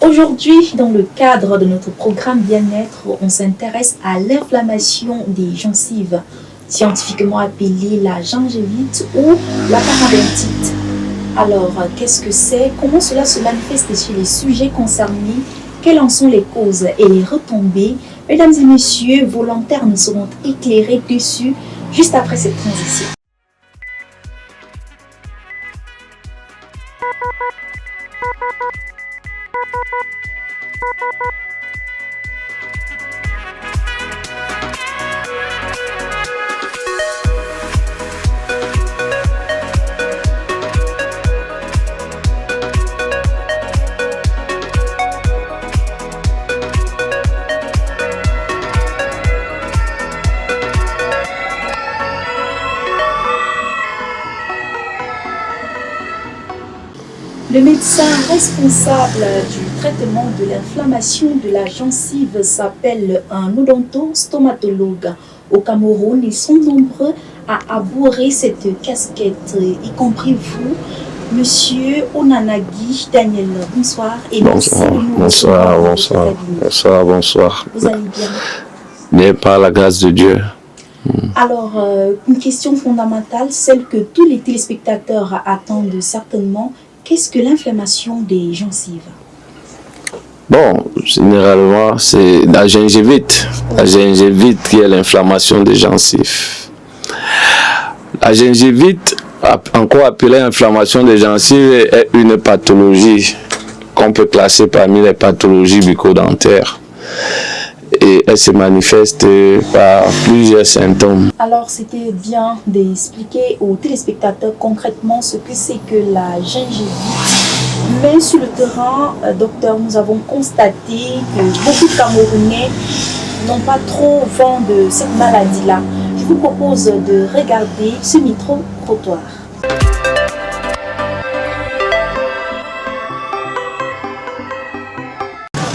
Aujourd'hui, dans le cadre de notre programme bien-être, on s'intéresse à l'inflammation des gencives, scientifiquement appelée la gingivite ou la parodontite. Alors, qu'est-ce que c'est? Comment cela se manifeste chez les sujets concernés? Quelles en sont les causes et les retombées? Mesdames et messieurs, vos lanternes seront éclairées dessus juste après cette transition. Le médecin responsable du traitement de l'inflammation de la gencive s'appelle un odontostomatologue. Au Cameroun, ils sont nombreux à abhorrer cette casquette, y compris vous, Monsieur Onanagi Daniel. Bonsoir et merci de nous bonsoir. Vous allez bien? Bien, par la grâce de Dieu. Alors, une question fondamentale, celle que tous les téléspectateurs attendent certainement. Qu'est-ce que l'inflammation des gencives? Bon, généralement, c'est la gingivite. La gingivite qui est l'inflammation des gencives. La gingivite, encore appelée inflammation des gencives, est une pathologie qu'on peut classer parmi les pathologies bucco-dentaires. Et elle se manifeste par plusieurs symptômes. Alors, c'était bien d'expliquer aux téléspectateurs concrètement ce que c'est que la gingivite. Mais sur le terrain, docteur, nous avons constaté que beaucoup de Camerounais n'ont pas trop vent de cette maladie-là. Je vous propose de regarder ce micro-trottoir.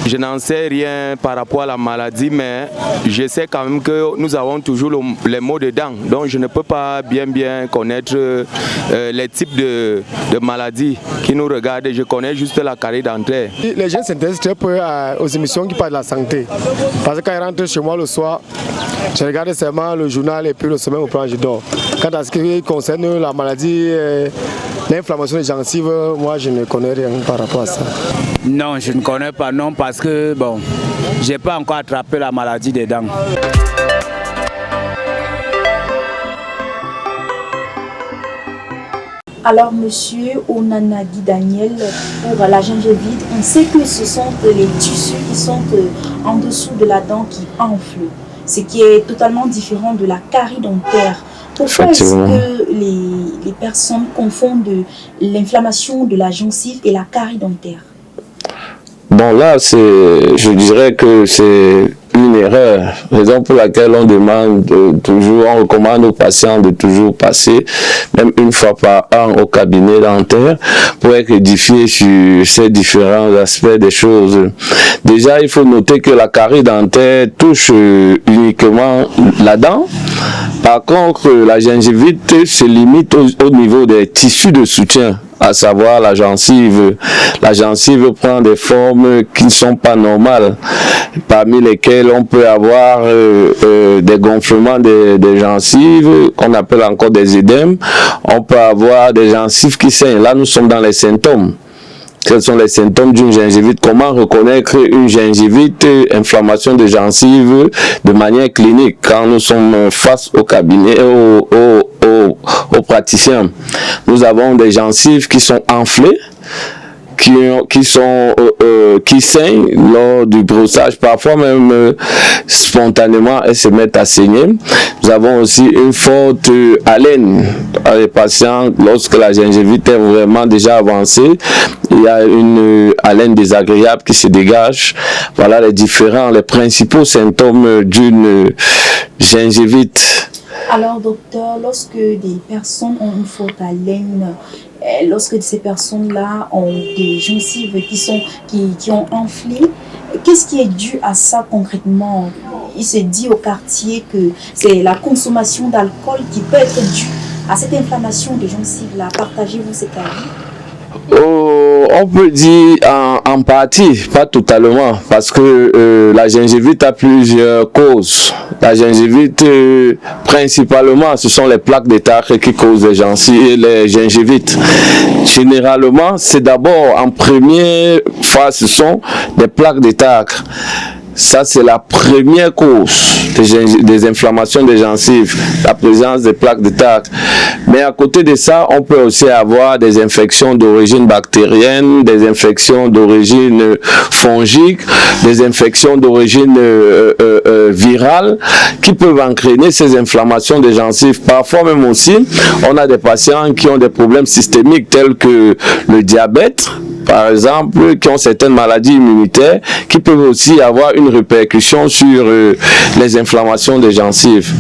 Je n'en sais rien par rapport à la maladie, mais je sais quand même que nous avons toujours les maux de dents. Donc je ne peux pas bien connaître les types de maladies qui nous regardent. Je connais juste la carie dentaire. Les gens s'intéressent très peu aux émissions qui parlent de la santé. Parce que quand ils rentrent chez moi le soir, je regarde seulement le journal et puis le sommeil au plan, je dors. Quant à ce qui concerne la maladie, l'inflammation des gencives, moi je ne connais rien par rapport à ça. Non, je ne connais pas, non, parce que bon, j'ai pas encore attrapé la maladie des dents. Alors, monsieur Onanagi Daniel, pour la gingivite, on sait que ce sont les tissus qui sont en dessous de la dent qui enflent, ce qui est totalement différent de la carie dentaire. Pourquoi est-ce que les personnes confondent l'inflammation de la gencive et la carie dentaire? Bon, là, je dirais que c'est une erreur, raison pour laquelle on demande toujours, on recommande aux patients de toujours passer, même une fois par an, au cabinet dentaire pour être édifié sur ces différents aspects des choses. Déjà, il faut noter que la carie dentaire touche uniquement la dent. Par contre, la gingivite se limite au niveau des tissus de soutien, à savoir la gencive. La gencive prend des formes qui ne sont pas normales, parmi lesquelles on peut avoir des gonflements des gencives, qu'on appelle encore des édèmes. On peut avoir des gencives qui saignent. Là, nous sommes dans les symptômes. Quels sont les symptômes d'une gingivite? Comment reconnaître une gingivite, inflammation de gencives de manière clinique quand nous sommes face au cabinet, aux praticiens? Nous avons des gencives qui sont enflées, qui saignent lors du brossage, parfois même spontanément elles se mettent à saigner. Nous avons aussi une forte haleine à les patients lorsque la gingivite est vraiment déjà avancée. il y a une haleine désagréable qui se dégage. Voilà les principaux symptômes d'une gingivite. Alors, docteur, lorsque des personnes ont une forte haleine, lorsque ces personnes-là ont des gencives qui ont enflé, qu'est-ce qui est dû à ça concrètement? Il se dit au quartier que c'est la consommation d'alcool qui peut être due à cette inflammation des gencives-là. Partagez-vous cet avis? On peut dire en partie, pas totalement, parce que la gingivite a plusieurs causes. La gingivite, principalement, ce sont les plaques d'étartre qui causent les gingivites. Généralement, c'est d'abord, en première phase, ce sont des plaques d'étartre. Ça, c'est la première cause des inflammations des gencives, la présence des plaques d'étartre. Mais à côté de ça, on peut aussi avoir des infections d'origine bactérienne, des infections d'origine fongique, des infections d'origine virale qui peuvent entraîner ces inflammations des gencives. Parfois même aussi, on a des patients qui ont des problèmes systémiques tels que le diabète, par exemple, qui ont certaines maladies immunitaires, qui peuvent aussi avoir une répercussion sur les inflammations des gencives.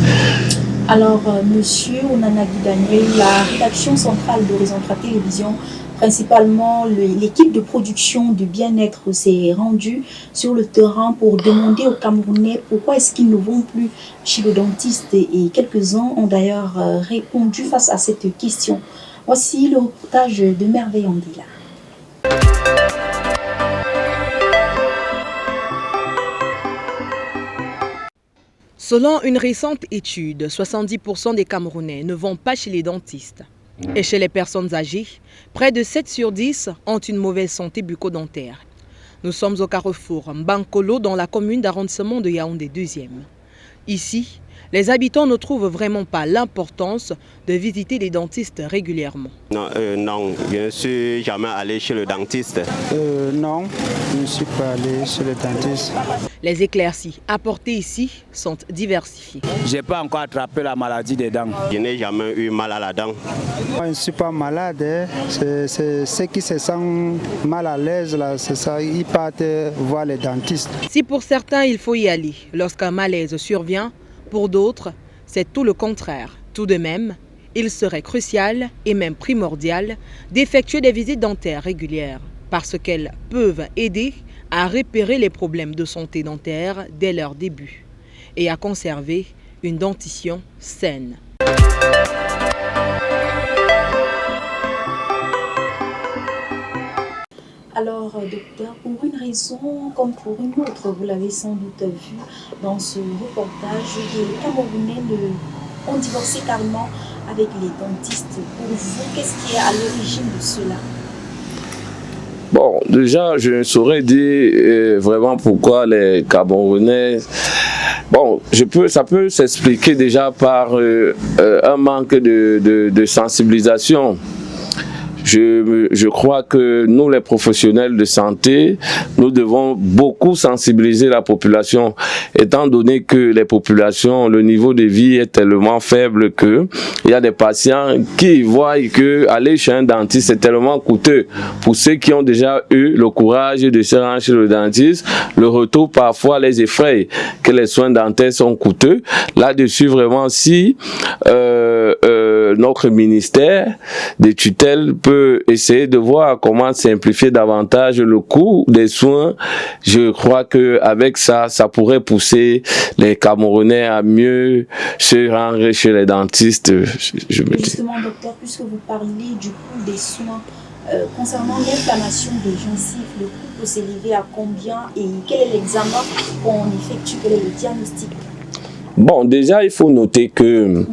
Alors, monsieur Onanagui Daniel, la rédaction centrale d'Horizon 3 Télévision, principalement l'équipe de production du bien-être, s'est rendue sur le terrain pour demander aux Camerounais pourquoi est-ce qu'ils ne vont plus chez le dentiste. Et quelques-uns ont d'ailleurs répondu face à cette question. Voici le reportage de Merveille Andila. Selon une récente étude, 70% des Camerounais ne vont pas chez les dentistes. Et chez les personnes âgées, près de 7 sur 10 ont une mauvaise santé bucco-dentaire. Nous sommes au carrefour Mbankolo dans la commune d'arrondissement de Yaoundé 2e. Ici, les habitants ne trouvent vraiment pas l'importance de visiter les dentistes régulièrement. Non, je ne suis jamais allé chez le dentiste. Non, je ne suis pas allé chez le dentiste. Les éclaircies apportées ici sont diversifiées. Je n'ai pas encore attrapé la maladie des dents. Je n'ai jamais eu mal à la dent. Moi, je ne suis pas malade. C'est ceux qui se sentent mal à l'aise, c'est ça, ils partent voir les dentistes. Si pour certains, il faut y aller lorsqu'un malaise survient, pour d'autres, c'est tout le contraire. Tout de même, il serait crucial et même primordial d'effectuer des visites dentaires régulières parce qu'elles peuvent aider à repérer les problèmes de santé dentaire dès leur début et à conserver une dentition saine. Alors, docteur, pour une raison comme pour une autre, vous l'avez sans doute vu dans ce reportage, les Camerounais ont divorcé carrément avec les dentistes. Pour vous, qu'est-ce qui est à l'origine de cela? Bon, déjà, je ne saurais dire vraiment pourquoi les Camerounais... Bon, ça peut s'expliquer déjà par un manque de sensibilisation. Je crois que nous, les professionnels de santé, nous devons beaucoup sensibiliser la population, étant donné que les populations, le niveau de vie est tellement faible que il y a des patients qui voient que aller chez un dentiste c'est tellement coûteux. Pour ceux qui ont déjà eu le courage de se rendre chez le dentiste, le retour parfois les effraie, que les soins dentaires sont coûteux. Là-dessus, vraiment, si notre ministère de tutelle peut essayer de voir comment simplifier davantage le coût des soins, je crois que avec ça pourrait pousser les Camerounais à mieux se rendre chez les dentistes. Justement, docteur, puisque vous parlez du coût des soins, concernant l'inflammation des gencives, le coût peut s'élever à combien et quel est l'examen qu'on effectue, quel est le diagnostic? Bon, déjà, il faut noter que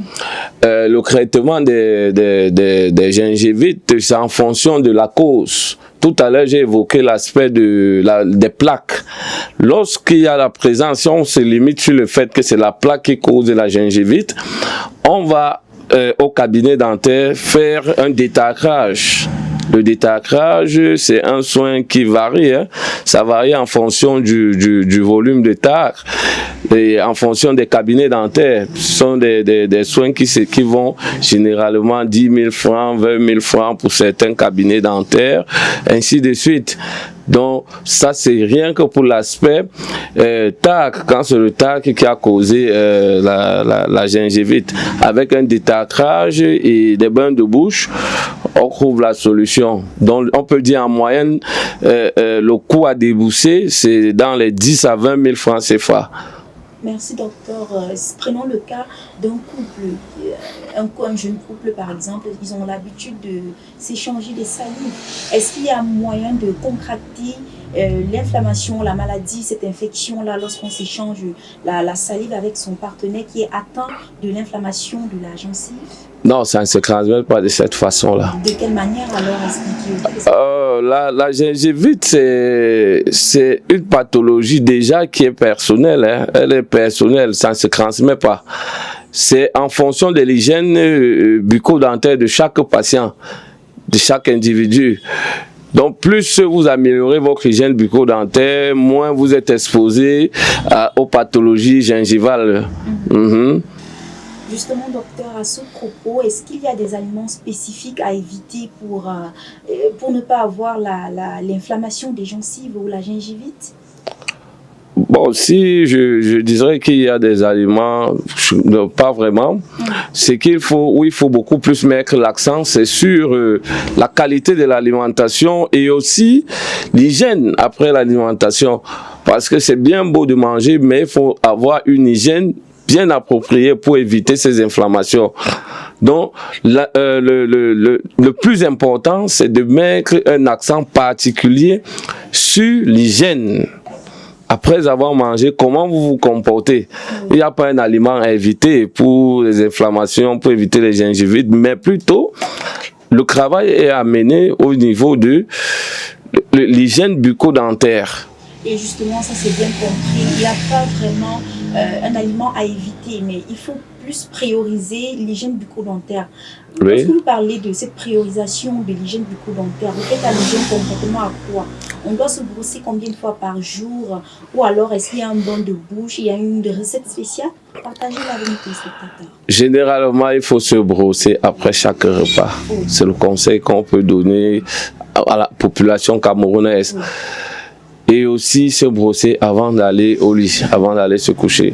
le traitement des gingivites, c'est en fonction de la cause. Tout à l'heure, j'ai évoqué l'aspect des plaques. Lorsqu'il y a la présence, si on se limite sur le fait que c'est la plaque qui cause la gingivite, on va au cabinet dentaire faire un détartrage. Le détartrage, c'est un soin qui varie, hein. Ça varie en fonction du volume de tartre. Et en fonction des cabinets dentaires, ce sont des soins qui vont généralement 10 000 francs, 20 000 francs pour certains cabinets dentaires, ainsi de suite. Donc ça c'est rien que pour l'aspect TAC, quand c'est le TAC qui a causé la gingivite. Avec un détartrage et des bains de bouche, on trouve la solution. Donc on peut dire en moyenne le coût à débourser c'est dans les 10 à 20 000 francs CFA. Merci docteur. Prenons le cas d'un couple, un jeune couple par exemple, ils ont l'habitude de s'échanger des salives. Est-ce qu'il y a moyen de contracter l'inflammation, la maladie, cette infection-là lorsqu'on s'échange la salive avec son partenaire qui est atteint de l'inflammation de la gencive? Non, ça ne se transmet pas de cette façon-là. De quelle manière alors expliquez-vous? La gingivite, c'est une pathologie déjà qui est personnelle. Hein. Elle est personnelle, ça ne se transmet pas. C'est en fonction de l'hygiène bucco-dentaire de chaque patient, de chaque individu. Donc, plus vous améliorez votre hygiène bucco-dentaire, moins vous êtes exposé aux pathologies gingivales. Justement, docteur, à ce propos, est-ce qu'il y a des aliments spécifiques à éviter pour ne pas avoir l'inflammation des gencives ou la gingivite? Bon, si je dirais qu'il y a des aliments, pas vraiment, c'est qu'il faut, où il faut beaucoup plus mettre l'accent, c'est sur la qualité de l'alimentation et aussi l'hygiène après l'alimentation. Parce que c'est bien beau de manger, mais il faut avoir une hygiène bien appropriée pour éviter ces inflammations. Donc, le plus important, c'est de mettre un accent particulier sur l'hygiène. Après avoir mangé, comment vous vous comportez? Il n'y a pas un aliment à éviter pour les inflammations, pour éviter les gingivites, mais plutôt, le travail est amené au niveau de l'hygiène bucco-dentaire. Et justement, ça c'est bien compris. Il n'y a pas vraiment un aliment à éviter, mais il faut plus prioriser l'hygiène bucco-dentaire. Lorsque vous parlez de cette priorisation de l'hygiène bucco-dentaire, vous faites allusion concrètement à quoi? On doit se brosser combien de fois par jour? Ou alors est-ce qu'il y a un bain de bouche? Il y a une recette spéciale? Partagez-la avec nos téléspectateurs. Généralement, il faut se brosser après chaque repas. C'est le conseil qu'on peut donner à la population camerounaise. Et aussi se brosser avant d'aller au lit, avant d'aller se coucher.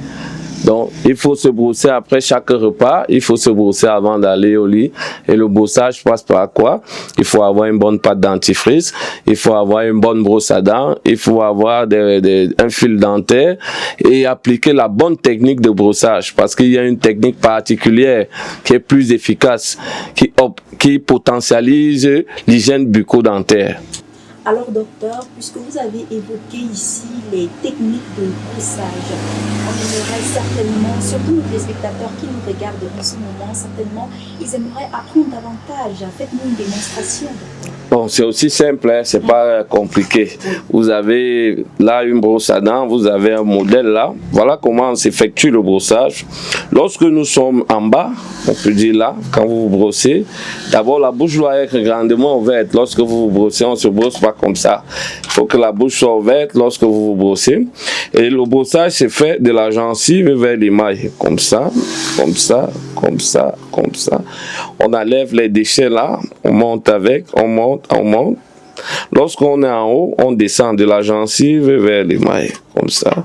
Donc, il faut se brosser après chaque repas, il faut se brosser avant d'aller au lit. Et le brossage passe par quoi? Il faut avoir une bonne pâte dentifrice, il faut avoir une bonne brosse à dents, il faut avoir un fil dentaire et appliquer la bonne technique de brossage. Parce qu'il y a une technique particulière qui est plus efficace, qui potentialise l'hygiène bucco-dentaire. Alors docteur, puisque vous avez évoqué ici les techniques de brossage, on aimerait certainement, surtout nos téléspectateurs qui nous regardent en ce moment, certainement, ils aimeraient apprendre davantage. Faites-nous une démonstration. Bon, c'est aussi simple, hein, c'est pas compliqué. Vous avez là une brosse à dents, vous avez un modèle là. Voilà comment s'effectue le brossage. Lorsque nous sommes en bas, on peut dire là, quand vous vous brossez, d'abord la bouche doit être grandement ouverte. Lorsque vous vous brossez, on ne se brosse pas comme ça. Il faut que la bouche soit ouverte lorsque vous vous brossez. Et le brossage se fait de la gencive vers l'émail. Comme ça, comme ça, comme ça, comme ça. On enlève les déchets là, on monte avec, on monte. Lorsqu'on est en haut, on descend de la gencive vers l'émail, comme ça.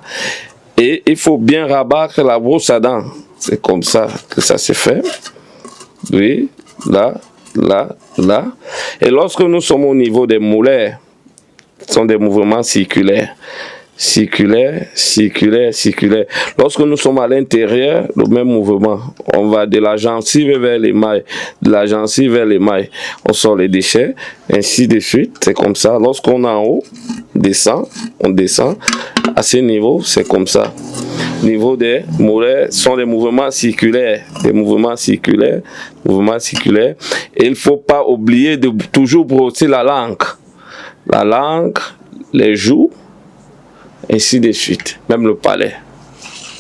Et il faut bien rabattre la brosse à dents. C'est comme ça que ça se fait. Oui, là, là, là. Et lorsque nous sommes au niveau des molaires, ce sont des mouvements circulaires. Circulaire, circulaire, circulaire. Lorsque nous sommes à l'intérieur, le même mouvement. On va de la gencive vers l'émail, de la gencive vers l'émail. On sort les déchets, ainsi de suite. C'est comme ça. Lorsqu'on est en haut, on descend. À ce niveau, c'est comme ça. Niveau des molaires sont des mouvements circulaires. Des mouvements circulaires, mouvements circulaires. Et il ne faut pas oublier de toujours brosser la langue. La langue, les joues, ainsi de suite, même le palais.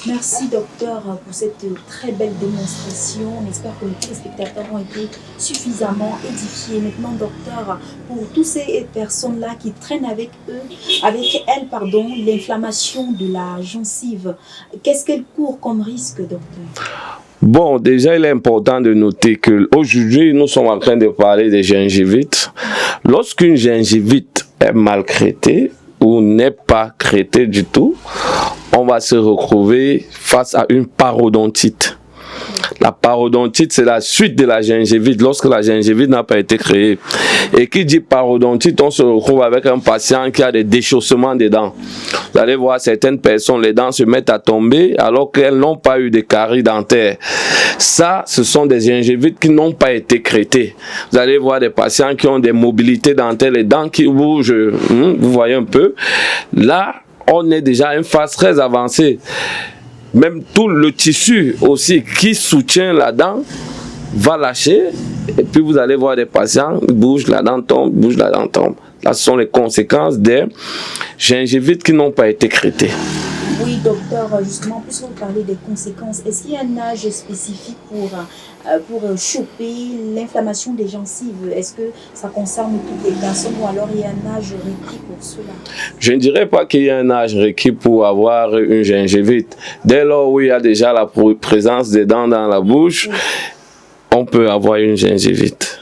Merci docteur pour cette très belle démonstration. On espère que les téléspectateurs ont été suffisamment édifiés. Maintenant docteur, pour toutes ces personnes-là qui traînent avec elles, l'inflammation de la gencive, qu'est-ce qu'elle court comme risque docteur? Bon, déjà, il est important de noter qu'aujourd'hui, nous sommes en train de parler des gingivites. Lorsqu'une gingivite est mal traitée ou n'est pas traitée du tout, on va se retrouver face à une parodontite. La parodontite, c'est la suite de la gingivite, lorsque la gingivite n'a pas été créée. Et qui dit parodontite, on se retrouve avec un patient qui a des déchaussements des dents. Vous allez voir certaines personnes, les dents se mettent à tomber alors qu'elles n'ont pas eu de caries dentaires. Ça, ce sont des gingivites qui n'ont pas été traitées. Vous allez voir des patients qui ont des mobilités dentaires, les dents qui bougent, vous voyez un peu. Là, on est déjà à une phase très avancée. Même tout le tissu aussi qui soutient la dent va lâcher. Et puis vous allez voir des patients, ils bougent, la dent tombe, bouge, la dent tombe. Là, ce sont les conséquences des gingivites qui n'ont pas été traitées. Oui, docteur, justement, puisque vous parlez des conséquences, est-ce qu'il y a un âge spécifique pour choper l'inflammation des gencives? Est-ce que ça concerne toutes les personnes ou alors il y a un âge requis pour cela? Je ne dirais pas qu'il y a un âge requis pour avoir une gingivite. Dès lors où il y a déjà la présence des dents dans la bouche, oui, on peut avoir une gingivite.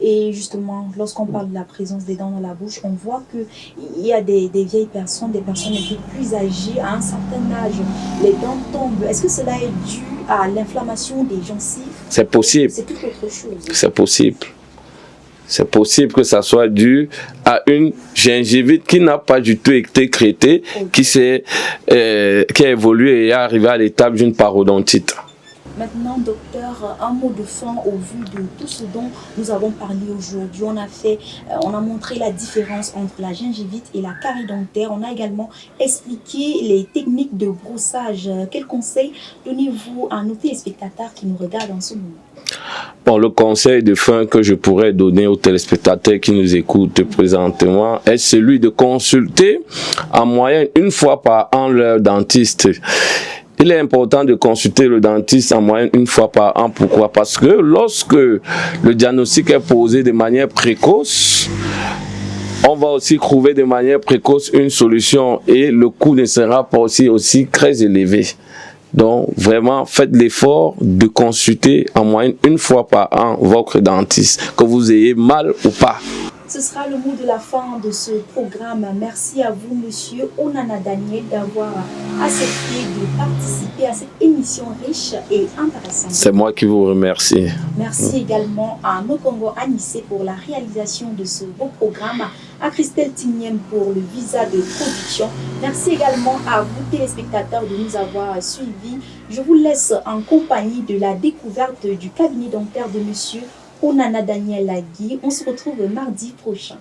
Et justement, lorsqu'on parle de la présence des dents dans la bouche, on voit qu'il y a des vieilles personnes, des personnes un peu plus âgées, à un certain âge, les dents tombent. Est-ce que cela est dû à l'inflammation des gencives? C'est possible. C'est tout autre chose. C'est possible. C'est possible que ça soit dû à une gingivite qui n'a pas du tout été traitée, oui, qui a évolué et est arrivé à l'étape d'une parodontite. Maintenant, docteur, un mot de fin au vu de tout ce dont nous avons parlé aujourd'hui. On a montré la différence entre la gingivite et la carie dentaire. On a également expliqué les techniques de brossage. Quels conseils donnez-vous à nos téléspectateurs qui nous regardent en ce moment? Bon, le conseil de fin que je pourrais donner aux téléspectateurs qui nous écoutent présentement est celui de consulter en moyenne une fois par an leur dentiste. Il est important de consulter le dentiste en moyenne une fois par an. Pourquoi? Parce que lorsque le diagnostic est posé de manière précoce, on va aussi trouver de manière précoce une solution et le coût ne sera pas aussi très élevé. Donc, vraiment, faites l'effort de consulter en moyenne une fois par an votre dentiste, que vous ayez mal ou pas. Ce sera le mot de la fin de ce programme. Merci à vous, monsieur Onana Daniel, d'avoir accepté de participer à cette émission riche et intéressante. C'est moi qui vous remercie. Merci également à Mokongo Anissé pour la réalisation de ce beau programme, à Christelle Tigniem pour le visa de production. Merci également à vous, téléspectateurs, de nous avoir suivis. Je vous laisse en compagnie de la découverte du cabinet dentaire de monsieur Onana Daniel Lagui. On se retrouve mardi prochain.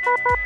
Thank you.